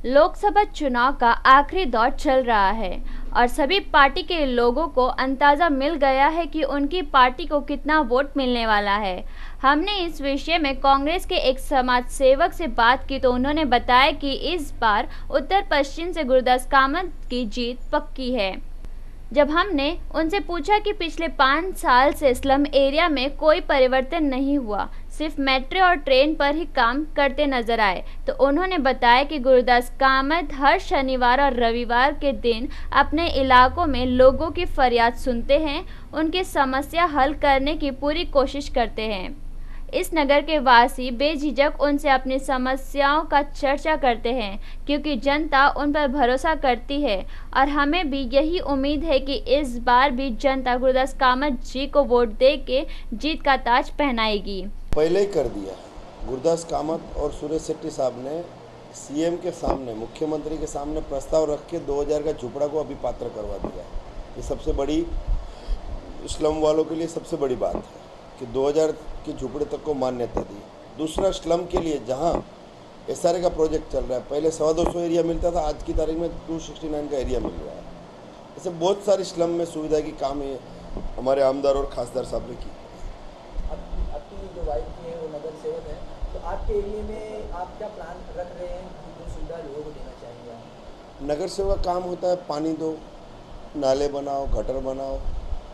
लोकसभा चुनाव का आखिरी दौर चल रहा है और सभी पार्टी के लोगों को अंदाजा मिल गया है कि उनकी पार्टी को कितना वोट मिलने वाला है। हमने इस विषय में कांग्रेस के एक समाज सेवक से बात की तो उन्होंने बताया कि इस बार उत्तर पश्चिम से गुरदास कामत की जीत पक्की है। जब हमने उनसे पूछा कि पिछले 5 साल से स्लम एरिया में कोई परिवर्तन नहीं हुआ, सिर्फ मेट्रो और ट्रेन पर ही काम करते नजर आए, तो उन्होंने बताया कि गुरदास कामत हर शनिवार और रविवार के दिन अपने इलाकों में लोगों की फरियाद सुनते हैं, उनकी समस्या हल करने की पूरी कोशिश करते हैं। इस नगर के वासी बेझिझक उनसे अपनी समस्याओं का चर्चा करते हैं क्योंकि जनता उन पर भरोसा करती है और हमें भी यही उम्मीद है कि इस बार भी जनता गुरदास कामत जी को वोट दे के जीत का ताज पहनाएगी। पहले ही कर दिया है। गुरदास कामत और सुरेश शेट्टी साहब ने सीएम के सामने, मुख्यमंत्री के सामने प्रस्ताव रख के 2000 का झुपड़ा को अभी पात्र करवा दिया। ये सबसे बड़ी स्लम वालों के लिए सबसे बड़ी बात है कि 2000 के झुपड़े तक को मान्यता दी। दूसरा, स्लम के लिए जहां एसआरए का प्रोजेक्ट चल रहा है, पहले 250 एरिया मिलता था, आज की तारीख में 269 का एरिया मिल रहा है। ऐसे बहुत सारी स्लम में सुविधा की काम है हमारे आमदार और खासदार साहब ने की। आपकी जो वाइफ की है वो नगर सेवक है, तो आपके एरिया में आप क्या प्लान रख रहे हैं कि जो सुविधा लोगों को देना चाहेंगे? नगर सेवक काम होता है पानी दो, नाले बनाओ, गटर बनाओ,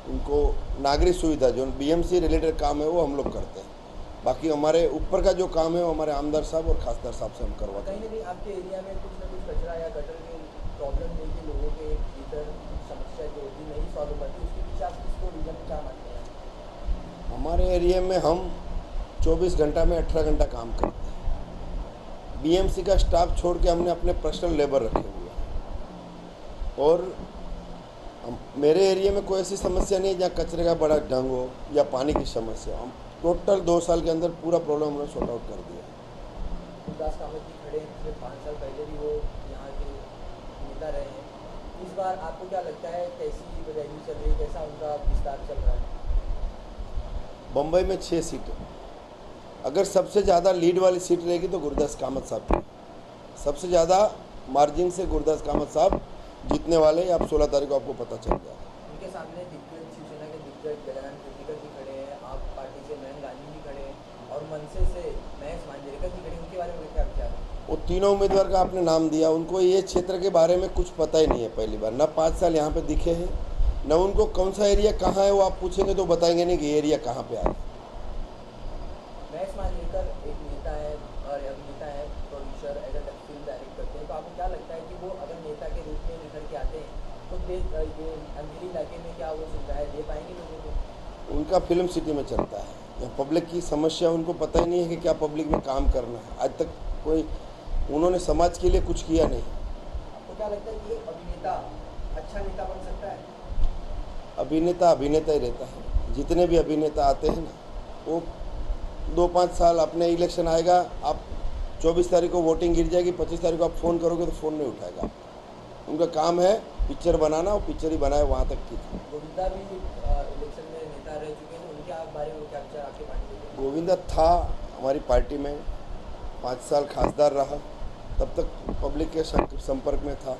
उनको नागरिक सुविधा जो बीएमसी रिलेटेड काम है वो हम लोग करते हैं। बाकी हमारे ऊपर का जो काम है वो हमारे आमदार साहब और खासदार साहब से हम करवाते हैं। कहीं ना कहीं आपके एरिया में कुछ ना कुछ कचरा या गटर की प्रॉब्लम लेके लोगों के भीतर समस्या जो होती नहीं सॉल्व हो पाती, उसके पीछे आप किसको रीजन क्या मानते हैं? हमारे एरिया में हम 24 घंटा में 18 घंटा काम करते हैं। बीएमसी का स्टाफ छोड़ के हमने अपने पर्सनल लेबर रखे हुए हैं और मेरे एरिया में कोई ऐसी समस्या नहीं है जहाँ कचरे का बड़ा ढंग हो या पानी की समस्या। हम टोटल 2 साल के अंदर पूरा प्रॉब्लम हमने सॉर्ट आउट कर दिया। गुरदास कामत जी खड़े हैं, पिछले 5 साल पहले भी वो यहाँ के नेता रहे हैं। इस बार आपको क्या लगता है कैसी रैली चल रही है, कैसा उनका विस्तार चल रहा है? बम्बई में 6 सीटें, अगर सबसे ज़्यादा लीड वाली सीट रहेगी तो गुरदास कामत साहब की। सबसे ज़्यादा मार्जिन से गुरदास कामत साहब जीतने वाले, आप 16 तारीख को आपको पता चल जाएगा। उनके सामने दिग्गज शिवसेना के दिग्गज गजानन कीर्तिकर जी खड़े हैं, आप पार्टी से मेनन गांधी जी खड़े हैं और मनसे से महेश मांजरेकर जी खड़े हैं, उनके बारे में क्या विचार है? वो तीनों उम्मीदवार का आपने नाम दिया, उनको ये क्षेत्र के बारे में कुछ पता ही नहीं है। पहली बार न 5 साल यहाँ पे दिखे हैं, न उनको कौन सा एरिया कहाँ है वो आप पूछेंगे तो बताएंगे नहीं कि एरिया कहाँ पे आ रहा है। महेश मांजरेकर एक नेता है और अभिनेता है, प्रोड्यूसर, एडिटर, फिल्म डायरेक्ट करते हैं, तो आपको क्या लगता है कि वो अगर नेता के रूप में निखर के आते हैं तो ये अंधेरी इलाके में क्या वो सुविधाएं दे पाएंगे लोगों को? उनका फिल्म सिटी में चलता है, यहाँ पब्लिक की समस्या उनको पता ही नहीं है कि क्या पब्लिक में काम करना है। आज तक कोई उन्होंने समाज के लिए कुछ किया नहीं। आपको क्या लगता है कि एक अभिनेता अच्छा नेता बन सकता है? अभिनेता अभिनेता ही रहता है। जितने भी अभिनेता आते हैं ना, वो 2-5 साल अपने इलेक्शन आएगा, आप 24 तारीख को वोटिंग गिर जाएगी, 25 तारीख को आप फ़ोन करोगे तो फ़ोन नहीं उठाएगा। उनका काम है पिक्चर बनाना, और पिक्चर ही बनाए वहाँ तक की। गोविंदा भी इलेक्शन में नेता रह चुके हैं, उनके बारे में क्या विचार आपके पार्टी के? गोविंदा था हमारी पार्टी में, 5 साल खासदार रहा, तब तक पब्लिक के संपर्क में था।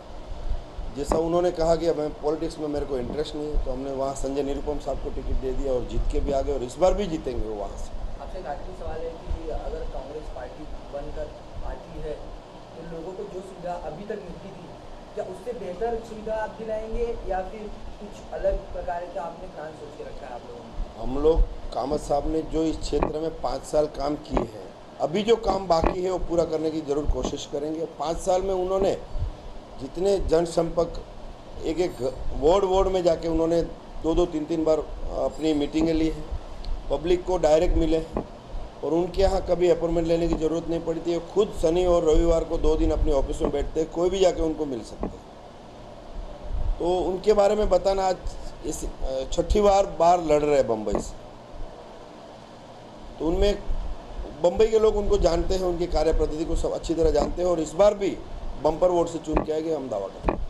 जैसा उन्होंने कहा कि अब पॉलिटिक्स में मेरे को इंटरेस्ट नहीं है, तो हमने वहाँ संजय निरुपम साहब को टिकट दे दिया और जीत के भी आ गए और इस बार भी जीतेंगे वो वहाँ से। आपसे एक आखिरी सवाल है कि अगर कांग्रेस पार्टी बनकर आती है तो लोगों को जो सुविधा अभी तक मिलती थी, क्या उससे बेहतर सुविधा आप दिलाएंगे या फिर कुछ अलग प्रकार का आपने प्लान सोच के रखा है आप लोगों ने? हम लोग कामत साहब ने जो इस क्षेत्र में 5 साल काम किए हैं, अभी जो काम बाकी है वो पूरा करने की जरूर कोशिश करेंगे। 5 साल में उन्होंने जितने जनसंपर्क, एक वार्ड में जाके उन्होंने 2-2, 3-3 बार अपनी मीटिंगें ली हैं, पब्लिक को डायरेक्ट मिले और उनके यहाँ कभी अपॉइंटमेंट लेने की ज़रूरत नहीं पड़ती है। खुद शनि और रविवार को 2 दिन अपने ऑफिस में बैठते हैं, कोई भी जाके उनको मिल सकते हैं। तो उनके बारे में बताना, आज इस 6ठी बार लड़ रहे हैं बम्बई से, तो उनमें बम्बई के लोग उनको जानते हैं, उनकी कार्य पद्धति को सब अच्छी तरह जानते हैं और इस बार भी बम्पर वोट से चुन के आएंगे, हम दावा करते हैं।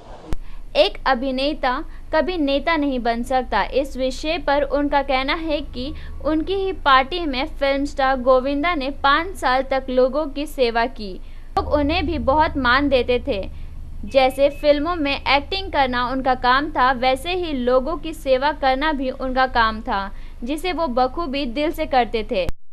एक अभिनेता कभी नेता नहीं बन सकता, इस विषय पर उनका कहना है कि उनकी ही पार्टी में फिल्म स्टार गोविंदा ने 5 साल तक लोगों की सेवा की। लोग उन्हें भी बहुत मान देते थे। जैसे फिल्मों में एक्टिंग करना उनका काम था, वैसे ही लोगों की सेवा करना भी उनका काम था, जिसे वो बखूबी दिल से करते थे।